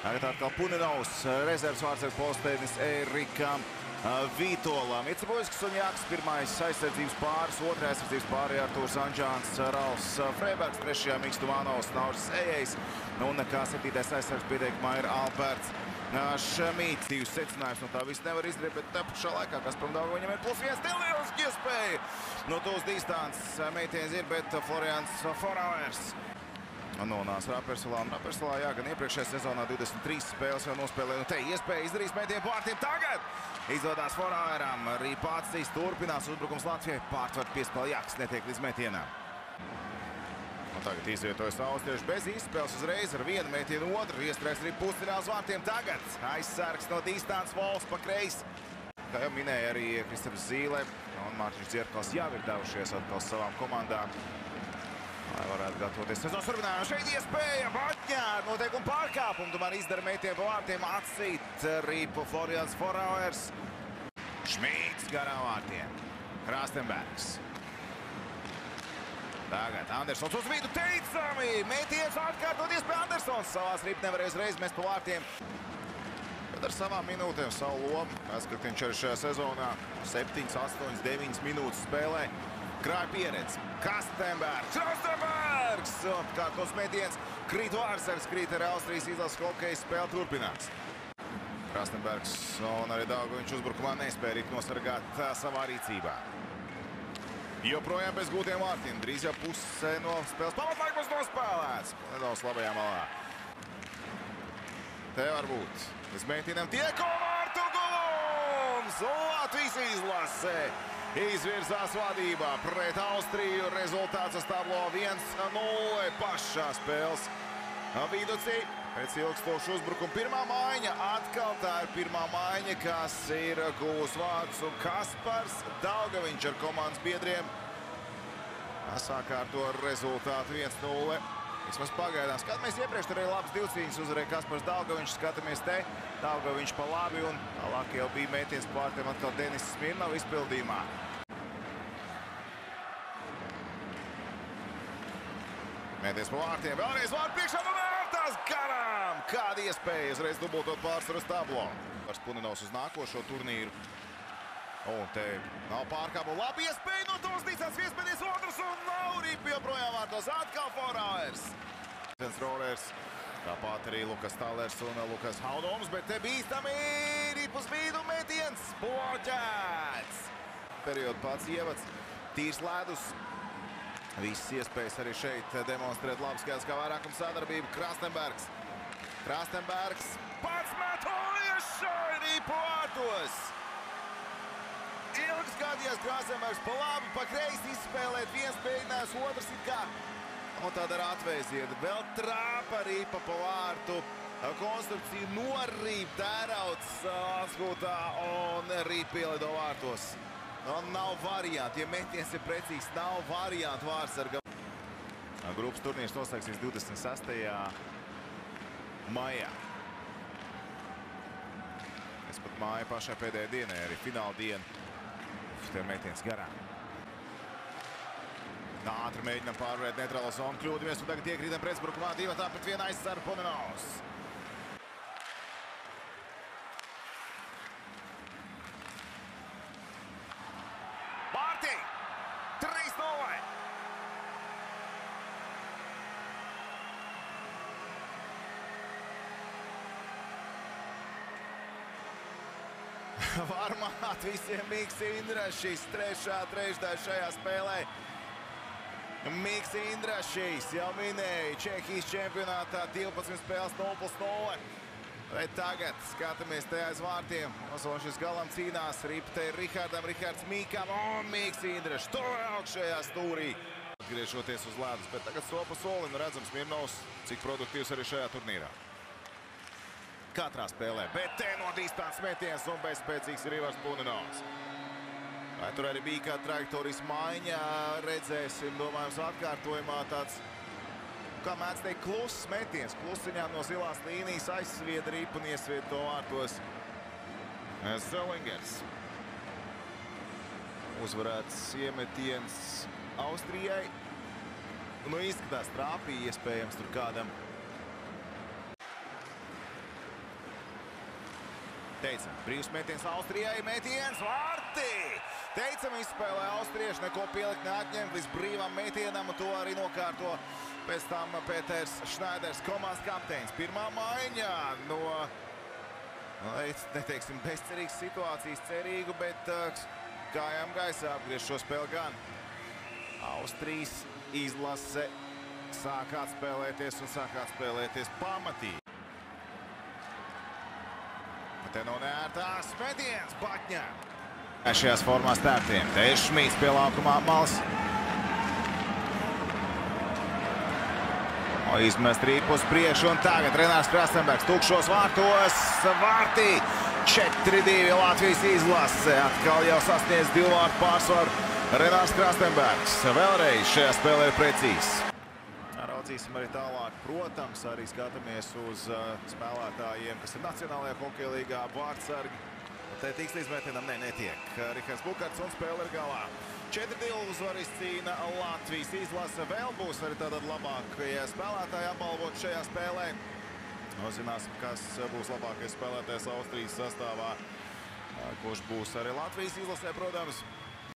Tagad atkal Punenovs, rezerves vārdsargu postenis Erikam Vītolam. Iceboļskis un Jāks pirmais aizsardzības pāris, otrais aizsardzības pārī Artūrs Anžāns, Ralfs Freibergs, trešajā Mikstumanovs, Nauris Ejejs un kā septītais aizsargs pieteikumā ir Alberts Šmīts. Divas secinājums no tā viss nevar izdarīt, bet pašā laikā Kasparam Daugaviņam ir +1 lieliski iespēja. No tūs distances meitiens ir, bet Florians Forauers nonāca Rapersalā. Un Rapersalā, jā, gan iepriekšējā sezonā 23 spēles jau nospēlēja. Un te iespēja izdarīt metienu pārtiem tagad. Izdodas Foraueram. Arī Pācis turpinās uzbrukums Latvijai. Pārtver piespēle Jāks netiek līdz metienām. Un tagad izvietojas austrieši bez izspēles uzreiz ar vienu metienu otru. Iestrēgs arī pusfināls vārtiem tagad. Aizsargs no distances Vols pa kreisi. Kā jau minēja arī Kristaps Zīle un Mārtiņš Dzierkals jau ir devušies atkal savām komandām. Lai varētu gatavoties sezonas turpinājumā. Šeit iespēja atņērt noteikumu pārkāpumu. Tomēr izdara metienu pa vārtiem atsīt ripu Florians Forauers. Šmīts garām vārtiem. Krastenbergs. Tagad Andersons uz vidu teicami. Metiens atkārtot iespēja Andersons. Savās ripu nevarēja uzreiz mest pa vārtiem. Bet ar savām minūtēm, savu lomu. Jāskat, viņš arī šajā sezonā 7, 8, 9 minūtes spēlē. Krāja pieredzi. Krastenbergs! Un kārtos metiens krīt vārdsargs, krīt arī Austrijas izlases hokeja spēle turpinās. Krastenbergs un arī Daugaviņš uzbrukumā nespēja rīt nosargāt savā rīcībā. Joprojām bez gūtiem vārtiem. Drīz jau puse no spēles pamatlaika būs nospēlēts. Nedaudz labajā malā. Te var būt. Līdz metienam tieko vārtu gulums! Latvijas izlase izvirzās vadībā pret Austriju. Rezultāts uz tablo 1-0 pašā spēles viducī. Pēc ilgstošu uzbrukumu pirmā maiņa. Atkal tā ir pirmā maiņa, kas ir guvis vārdus. Un Kaspars Daugaviņš ar komandas biedriem sakārto rezultātu 1-0. Vismaz pagaidām. Skatāmies iepriekš, tur arī labs divcīņas uzvarēja Kaspars Daugaviņš. Skatāmies te. Daugaviņš pa labi un tālāk jau bija mēties pārtiem atkal Denis Smirnov izpildījumā. Mēties pa vārtiem. Vēlreiz vārtu priekšā no vārtās garām. Kāda iespēja uzreiz dubultot pārsvaru uz tablo. Vars Punenovs uz nākošo turnīru. Un te nav pārkāpumu. Labi iespēja no tos distances. Iespējas otrs un nav ripi joprojām vārtos. Atkal Forauers. Rolers. Tāpat arī Lukas Talers un Lukas Haudoms. Bet te bīstami ripu uz vidu metiens. Bloķēts. Periodu pats ievads. Tīrs ledus. Visas iespējas arī šeit demonstrēt labu skaidrs kā vairākums sadarbību. Krastenbergs. Krastenbergs pats metojas šai ripu vārtos. Ilgi skatījās Krastenbergs pa labi, pa kreisi izspēlēt. Viens mēģinājums, otrs it kā. Un tad ar atvēzienu. Vēl trāpa ripa pa vārtu. Konstrukcija norīp tērauts atskūtā un ripa ielido vārtos. Un nav varianti, ja metiens ir precīzs, nav varianti vārdsargam. Grupas turnīrs noslēgsies 26. maijā. Es pat māju pašai pēdējai dienai, arī fināla diena. Te metiens garām. Ātri mēģinam pārvarēt neitrālo zonu, kļūdamies, un tagad iekrītam pretuzbrukumā 2-1 aizsargu Punenovs. Vārtī! 3-0! Varmāt visiem Miks Indrašs, trešā trešdaļa šajā spēlē. Miks Indrašs jau minēja Čehijas čempionātā 12 spēles 0+0. Bet tagad skatāmies te aiz vārtiem. Osošs galam cīnās. Ripte ir Rihardam, Rihards Mīkam un Miks Indrašs. To augšējā stūrī. Atgriežoties uz ledus, bet tagad sopa solim redzams Smirnovs, cik produktīvs arī šajā turnīrā. Katrā spēlē, bet te no distances metiens un bezspēcīgs ir Ivars Punenovs. Vai tur arī bija kāda trajektorijas maiņa, redzēsim, domājams, atkārtojumā tāds, kā mēdz teikt, kluss metiens. Klusiņā no zilās līnijas aizsvieda ripu un iesvieda to vārtos Zellingers. Uzvarēts iemetiens Austrijai. Nu, izskatās trāpīja iespējams tur kādam. Teicam, brīvs metiens Austrijai, metiens vārti! Teicam, izspēlē austrieši, neko pielikt neatņem līdz brīvam metienam, un to arī nokārto pēc tam Pēters Šnaiders, komandas kapteinis. Pirmā maiņa no, neteiksim, bezcerīgas situācijas, cerīgu, bet kājām gaisā apgriež šo spēli gan. Austrijas izlase sāk atspēlēties un sāk atspēlēties pamatīgi. Te no neērtās metiens Batņā. Šajās formās tērtiem. Te ir Šmīts pie laukumā malas. Izmest rīpu uz priekšu un tagad Renārs Krastenbergs tukšos vārtos. Vārtī 4-2 Latvijas izlase. Atkal jau sasniedz 2 vārtu pārsvaru. Renārs Krastenbergs vēlreiz šajā spēlē ir precīzs. Raudzīsim arī tālāk, protams, arī skatāmies uz spēlētājiem, kas ir Nacionālajā hokeja līgā, vārtsargi. Te tiks līdz metienam, netiek. Rihards Bukarts un spēle ir galā. 4-2 uzvaru izcīna Latvijas izlase. Vēl būs arī tātad labākie spēlētāji apbalvot šajā spēlē. Zināsim, kas būs labākais spēlētājs Austrijas sastāvā, kurš būs arī Latvijas izlasē, protams.